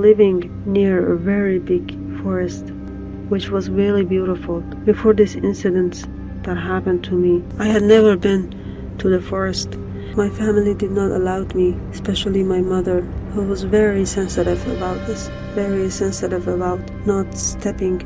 living near a very big forest, which was really beautiful. Before this incident that happened to me, I had never been to the forest. My family did not allow me, especially my mother, who was very sensitive about this, very sensitive about not stepping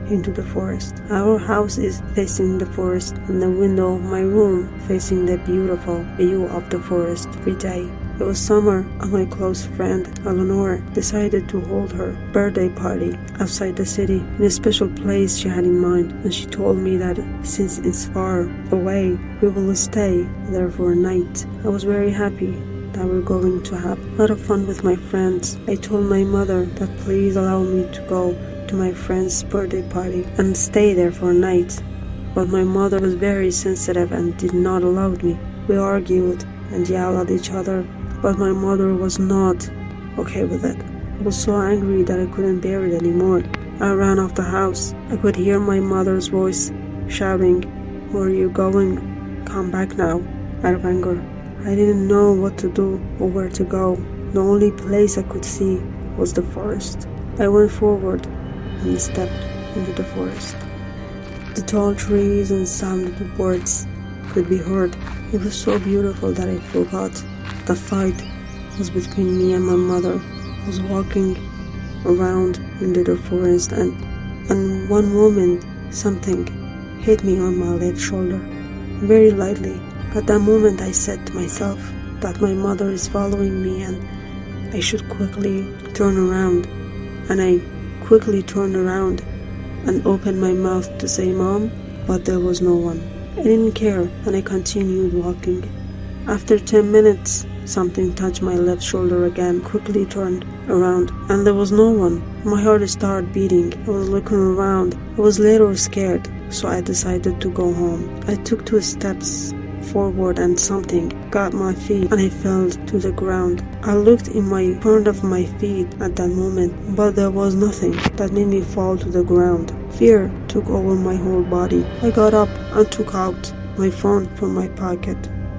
into the forest. Our house is facing the forest, and the window of my room facing the beautiful view of the forest every day. It was summer, and my close friend Eleanor decided to hold her birthday party outside the city in a special place she had in mind, and she told me that since it's far away, we will stay there for a night. I was very happy that we're going to have a lot of fun with my friends. I told my mother that please allow me to go to my friend's birthday party and stay there for a night, but my mother was very sensitive and did not allow me. We argued and yelled at each other, but my mother was not okay with it. I was so angry that I couldn't bear it anymore. I ran off the house. I could hear my mother's voice shouting, "Where are you going? Come back now," out of anger. I didn't know what to do or where to go. The only place I could see was the forest. I went forward and stepped into the forest. The tall trees and sound of the birds could be heard. It was so beautiful that I forgot the fight was between me and my mother. I was walking around into the forest, and one moment something hit me on my left shoulder, very lightly. At that moment I said to myself that my mother is following me and I should quickly turn around. And I quickly turned around and opened my mouth to say "Mom," but there was no one. I didn't care, and I continued walking. After 10 minutes, something touched my left shoulder again, quickly turned around, and there was no one. My heart started beating. I was looking around. I was little scared, so I decided to go home. I took 2 steps forward and something got my feet and I fell to the ground. I looked in front of my feet at that moment, but there was nothing that made me fall to the ground. Fear took over my whole body. I got up and took out my phone from my pocket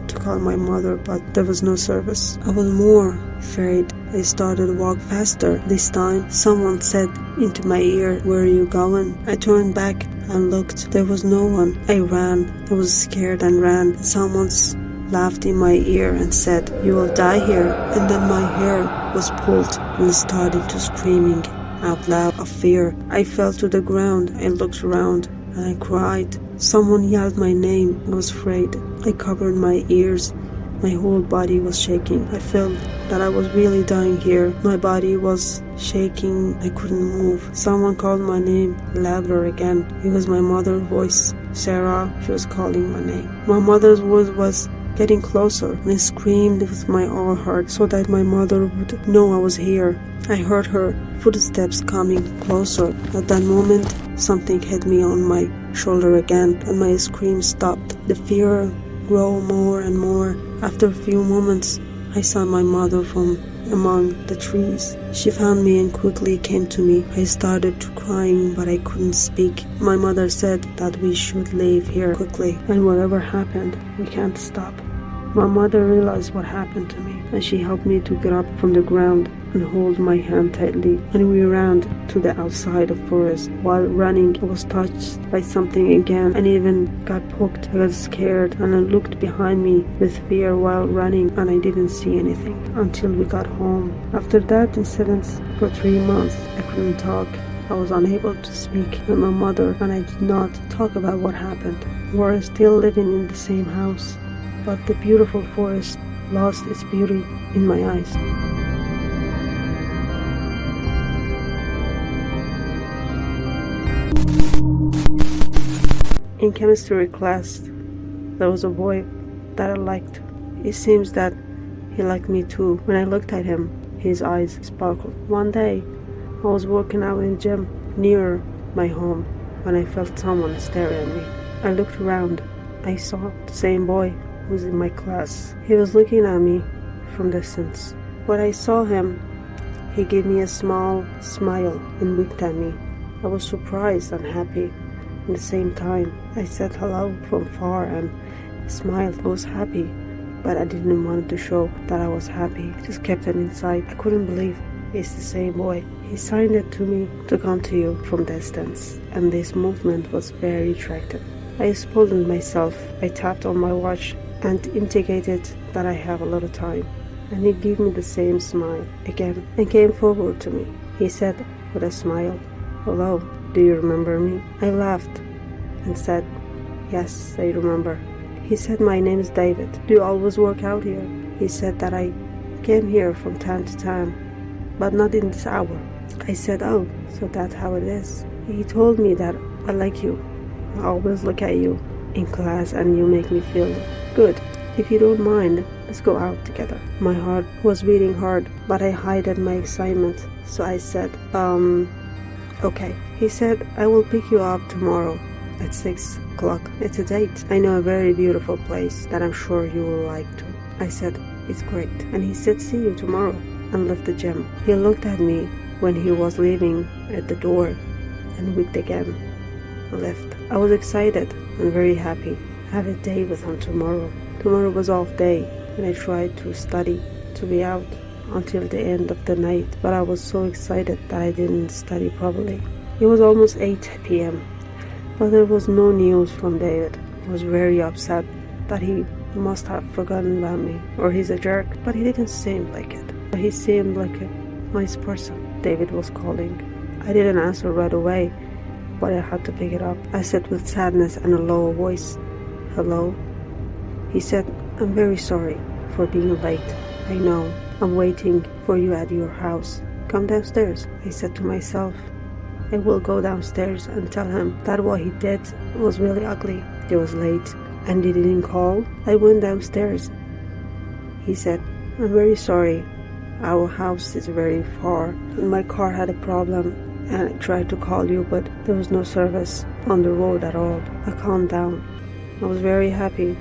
to call my mother, but there was no service. I was more afraid. I started to walk faster. This time someone said into my ear, "Where are you going?" I turned back and looked. There was no one. I ran. I was scared and ran. Someone laughed in my ear and said, "You will die here." And then my hair was pulled and started to screaming out loud of fear. I fell to the ground. I looked around and I cried. Someone yelled my name. I was afraid. I covered my ears. My whole body was shaking. I felt that I was really dying here. My body was shaking. I couldn't move. Someone called my name louder again. It was my mother's voice. "Sarah," she was calling my name. My mother's voice was getting closer, and I screamed with my whole heart so that my mother would know I was here. I heard her footsteps coming closer. At that moment, something hit me on my shoulder again, and my scream stopped. The fear grew more and more. After a few moments, I saw my mother from among the trees. She found me and quickly came to me. I started to crying, but I couldn't speak. My mother said that we should leave here quickly, and whatever happened, we can't stop. My mother realized what happened to me, and she helped me to get up from the ground and hold my hand tightly, and we ran to the outside of forest. While running, I was touched by something again and even got poked. I got scared and I looked behind me with fear while running, and I didn't see anything until we got home. After that incident, for 3 months, I couldn't talk. I was unable to speak with my mother, and I did not talk about what happened. We're still living in the same house, but the beautiful forest lost its beauty in my eyes. In chemistry class, there was a boy that I liked. It seems that he liked me too. When I looked at him, his eyes sparkled. One day, I was working out in the gym near my home when I felt someone staring at me. I looked around. I saw the same boy who was in my class. He was looking at me from distance. When I saw him, he gave me a small smile and winked at me. I was surprised and happy. At the same time, I said hello from far and smiled. I was happy, but I didn't want to show that I was happy. I just kept it inside. I couldn't believe It's the same boy. He signed it to me to come to you from distance, and this movement was very attractive. I scolded myself. I tapped on my watch and indicated that I have a little time, and he gave me the same smile again and came forward to me. He said with a smile, "Hello, do you remember me?" I laughed and said, "Yes, I remember." He said, "My name is David. Do you always work out here?" He said that I came here from time to time, but not in this hour. I said, "Oh, so that's how it is." He told me that I like you. I always look at you in class and you make me feel good. If you don't mind, let's go out together. My heart was beating hard, but I hid my excitement, so I said, okay. He said, "I will pick you up tomorrow at 6 o'clock. It's a date. I know a very beautiful place that I'm sure you will like to." I said, "It's great." And he said, "See you tomorrow," and left the gym. He looked at me when he was leaving at the door and winked again and left. I was excited and very happy. Have a day with him tomorrow. Tomorrow was off day, and I tried to study to be out until the end of the night, but I was so excited that I didn't study properly. It was almost 8 p.m., but there was no news from David. I was very upset that he must have forgotten about me, or he's a jerk, but he didn't seem like it. He seemed like a nice person. David was calling. I didn't answer right away, but I had to pick it up. I said with sadness and a low voice, "Hello?" He said, "I'm very sorry for being late. I know. I'm waiting for you at your house. Come downstairs." I said to myself, I will go downstairs and tell him that what he did was really ugly. It was late and he didn't call. I went downstairs. He said, "I'm very sorry. Our house is very far and my car had a problem, and I tried to call you, but there was no service on the road at all." I calmed down. I was very happy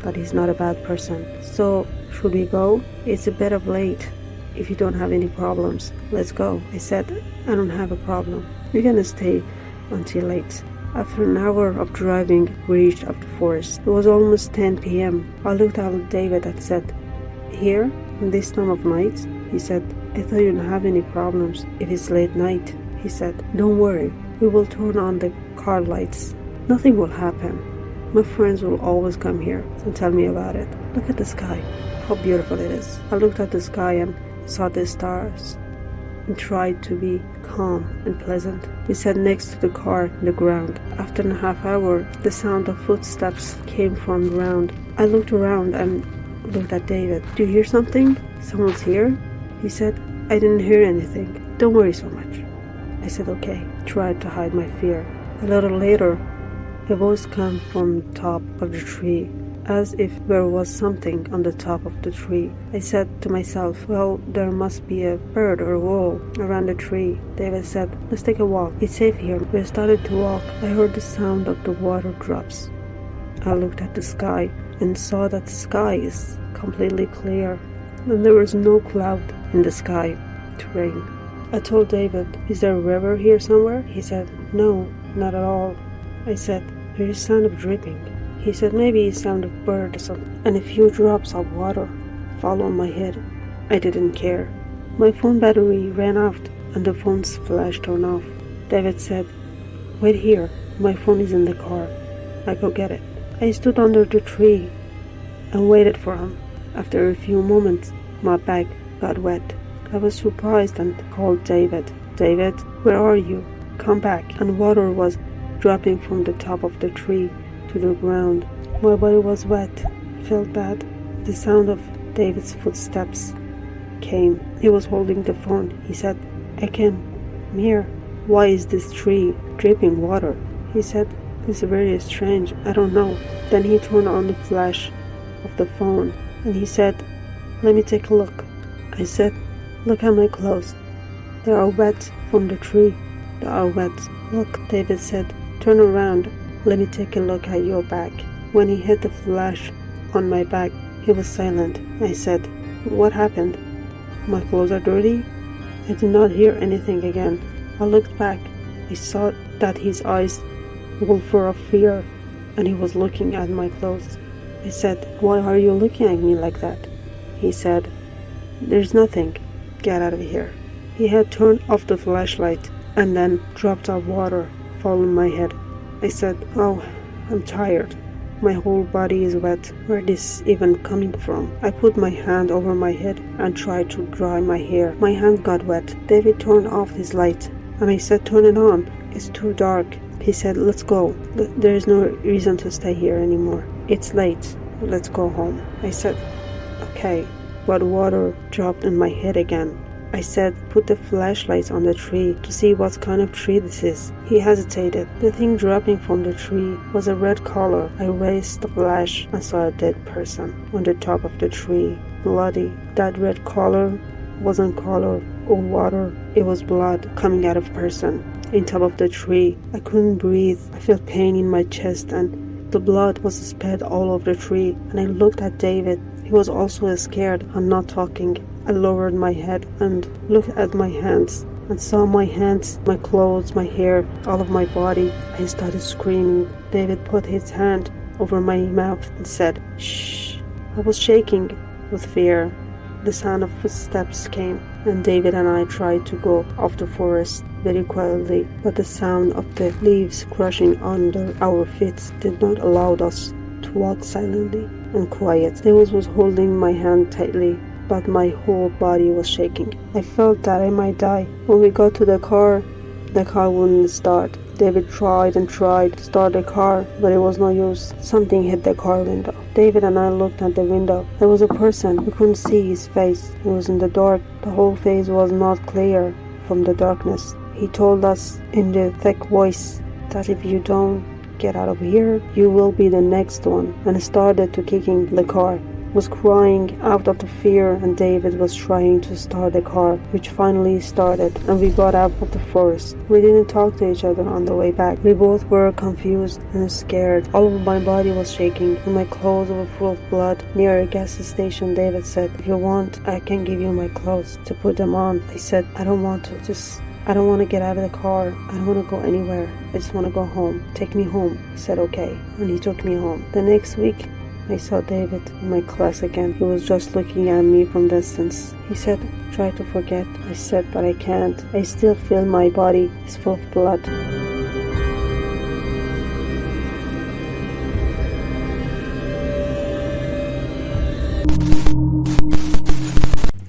that he's not a bad person. "So, should we go? It's a bit of late. If you don't have any problems, let's go." I said, "I don't have a problem. We're gonna stay until late." After an hour of driving, we reached the forest. It was almost 10 p.m. I looked at David and said, "Here, in this time of night?" He said, "I thought you didn't have any problems if it's late night." He said, "Don't worry. We will turn on the car lights. Nothing will happen. My friends will always come here and tell me about it. Look at the sky. How beautiful it is." I looked at the sky and saw the stars and tried to be calm and pleasant. We sat next to the car on the ground. After a half hour, the sound of footsteps came from the ground. I looked around and looked at David. "Do you hear something? Someone's here?" He said, "I didn't hear anything. Don't worry so much." I said, "Okay." Tried to hide my fear. A little later, a voice came from the top of the tree, as if there was something on the top of the tree. I said to myself, "Well, there must be a bird or a wall around the tree." David said, "Let's take a walk. It's safe here." We started to walk. I heard the sound of the water drops. I looked at the sky and saw that the sky is completely clear, and there was no cloud in the sky to rain. I told David, "Is there a river here somewhere?" He said, "No, not at all." I said, "There is sound of dripping." He said, "Maybe it's sound of bird or something." And a few drops of water fall on my head. I didn't care. My phone battery ran out and the phone's flash turned off. David said, "Wait here. My phone is in the car. I go get it." I stood under the tree and waited for him. After a few moments, my bag got wet. I was surprised and called David. "David, where are you? Come back." And water was dropping from the top of the tree to the ground. My body was wet. I felt bad. The sound of David's footsteps came. He was holding the phone. He said, "I came here. Why is this tree dripping water?" He said, "It's very strange. I don't know." Then he turned on the flash of the phone and he said, "Let me take a look." I said, "Look at my clothes. They are wet from the tree. They are wet." "Look," David said, "turn around. Let me take a look at your bag." When he hit the flash on my bag, he was silent. I said, "What happened? My clothes are dirty?" I did not hear anything again. I looked back. I saw that his eyes were full of fear and he was looking at my clothes. I said, "Why are you looking at me like that?" He said, "There's nothing. Get out of here." He had turned off the flashlight, and then drops of water fall on my head. I said, "Oh, I'm tired. My whole body is wet. Where is this even coming from?" I put my hand over my head and tried to dry my hair. My hand got wet. David turned off his light, and I said, "Turn it on. It's too dark." He said, "Let's go. There is no reason to stay here anymore. It's late. Let's go home." I said, "Okay." But water dropped in my head again. I said, "Put the flashlights on the tree to see what kind of tree this is." He hesitated. The thing dropping from the tree was a red color. I raised the flash and saw a dead person on the top of the tree, bloody. That red color wasn't color or water. It was blood coming out of a person on top of the tree. I couldn't breathe. I felt pain in my chest, and the blood was spilled all over the tree. And I looked at David. He was also scared and not talking. I lowered my head and looked at my hands and saw my hands, my clothes, my hair, all of my body. I started screaming. David put his hand over my mouth and said, "Shh." I was shaking with fear. The sound of footsteps came, and David and I tried to go off the forest very quietly, but the sound of the leaves crushing under our feet did not allow us to walk silently and quiet. David was holding my hand tightly, but my whole body was shaking. I felt that I might die. When we got to the car wouldn't start. David tried and tried to start the car, but it was no use. Something hit the car window. David and I looked at the window. There was a person. We couldn't see his face. It was in the dark. The whole face was not clear from the darkness. He told us in the thick voice that if you don't get out of here, you will be the next one, and started to kicking the car. Was crying out of the fear, and David was trying to start the car, which finally started, and we got out of the forest. We didn't talk to each other on the way back. We both were confused and scared. All of my body was shaking, and my clothes were full of blood. Near a gas station, David said, "If you want, I can give you my clothes to put them on." I said, "I don't want to. I don't want to get out of the car. I don't want to go anywhere. I just want to go home. Take me home." He said, "Okay," and he took me home. The next week, I saw David in my class again. He was just looking at me from distance. He said, "Try to forget." I said, "But I can't. I still feel my body is full of blood."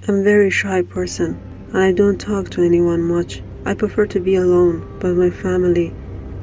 I'm a very shy person, and I don't talk to anyone much. I prefer to be alone, but my family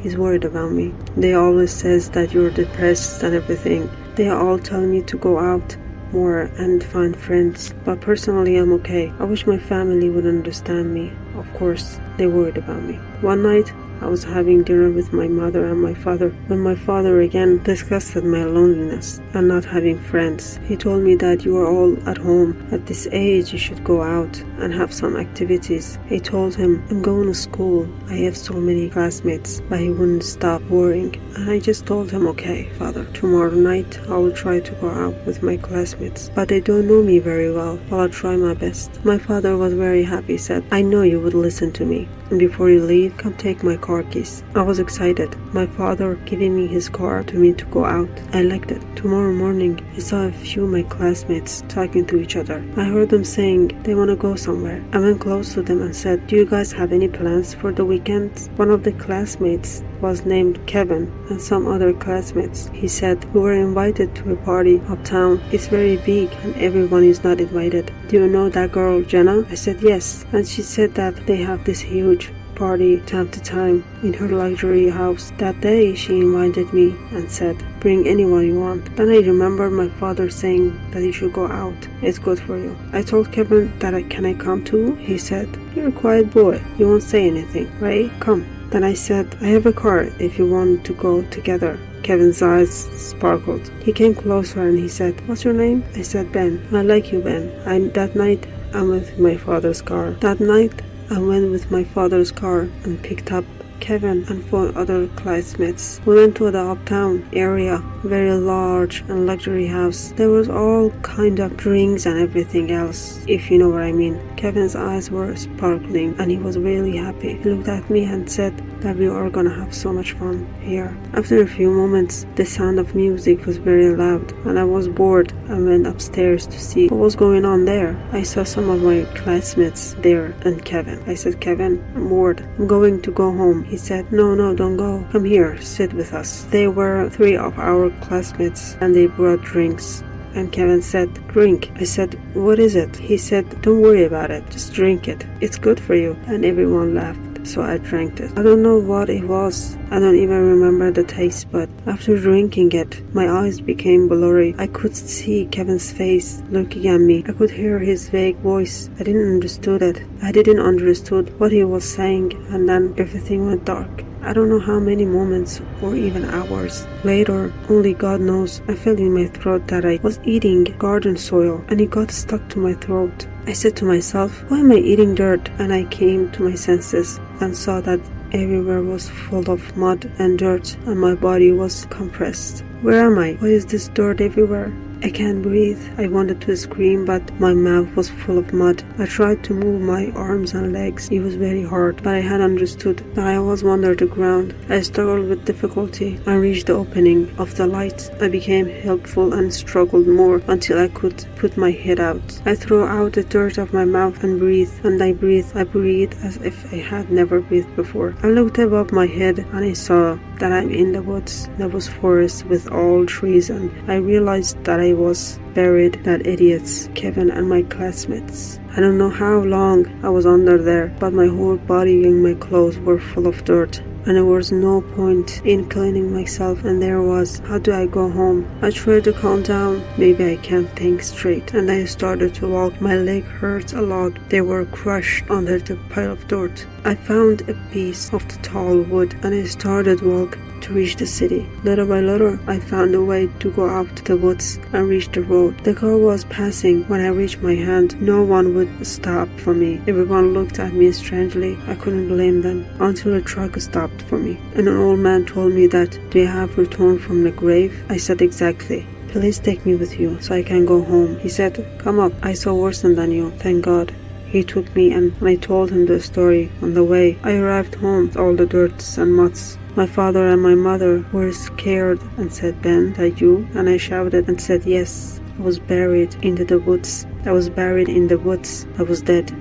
is worried about me. They always says that you're depressed and everything. They all tell me to go out more and find friends, but personally I'm okay. I wish my family would understand me. Of course, they worried about me. One night, I was having dinner with my mother and my father when my father again discussed my loneliness and not having friends. He told me that you are all at home. At this age, you should go out and have some activities. I told him, "I'm going to school. I have so many classmates," but he wouldn't stop worrying. And I just told him, "Okay, father, tomorrow night I will try to go out with my classmates, but they don't know me very well, but I'll try my best." My father was very happy, said, "I know you would listen to me. And before you leave, come take my car keys." I was excited. My father giving me his car to me to go out. I liked it. Tomorrow morning, I saw a few of my classmates talking to each other. I heard them saying they want to go somewhere. I went close to them and said, "Do you guys have any plans for the weekend?" One of the classmates was named Kevin, and some other classmates. He said, "We were invited to a party uptown. It's very big and everyone is not invited. Do you know that girl Jenna?" I said, "Yes." And she said that they have this huge party time to time in her luxury house. That day she invited me and said, "Bring anyone you want." Then I remembered my father saying that you should go out. It's good for you. I told Kevin that can I come too? He said, "You're a quiet boy. You won't say anything, right? Come." Then I said, "I have a car if you want to go together." Kevin's eyes sparkled. He came closer and he said, "What's your name?" I said, "Ben." "I like you, Ben." That night I went with my father's car. I went with my father's car and picked up Kevin and 4 other classmates. We went to the uptown area, very large and luxury house. There was all kind of drinks and everything else, if you know what I mean. Kevin's eyes were sparkling and he was really happy. He looked at me and said that we are gonna have so much fun here. After a few moments, the sound of music was very loud and I was bored and went upstairs to see what was going on there. I saw some of my classmates there and Kevin. I said, Kevin, I'm bored. I'm going to go home. He said, no, don't go. Come here, sit with us. They were 3 of our classmates and they brought drinks. And Kevin said, drink. I said, what is it? He said, don't worry about it. Just drink it. It's good for you. And everyone laughed. So I drank it. I don't know what it was. I don't even remember the taste, but after drinking it, my eyes became blurry. I could see Kevin's face looking at me. I could hear his vague voice. I didn't understand it. I didn't understand what he was saying, and then everything went dark. I don't know how many moments or even hours later, only God knows, I felt in my throat that I was eating garden soil and it got stuck to my throat. I said to myself, why am I eating dirt? And I came to my senses and saw that everywhere was full of mud and dirt and my body was compressed. Where am I? Why is this dirt everywhere? I can't breathe. I wanted to scream, but my mouth was full of mud. I tried to move my arms and legs. It was very hard, but I had understood that I was under the ground. I struggled with difficulty. I reached the opening of the light. I became helpful and struggled more until I could put my head out. I threw out the dirt of my mouth and breathed, and I breathed as if I had never breathed before. I looked above my head and I saw that I'm in the woods. There was forest with all trees, and I realized that I was buried. That idiots, Kevin and my classmates. I don't know how long I was under there, but my whole body and my clothes were full of dirt. And there was no point in cleaning myself, and there was, how do I go home? I tried to calm down, maybe I can't think straight, and I started to walk. My leg hurt a lot, they were crushed under the pile of dirt. I found a piece of the tall wood and I started walk to reach the city. Little by little, I found a way to go out to the woods and reach the road. The car was passing. When I reached my hand, no one would stop for me. Everyone looked at me strangely. I couldn't blame them until a truck stopped for me. And an old man told me that, do you have returned from the grave? I said, exactly. Please take me with you so I can go home. He said, come up. I saw worse than you. Thank God. He took me and I told him the story. On the way, I arrived home with all the dirts and muds. My father and my mother were scared and said, Ben, that you? And I shouted and said, yes. I was buried in the woods. I was buried in the woods. I was dead.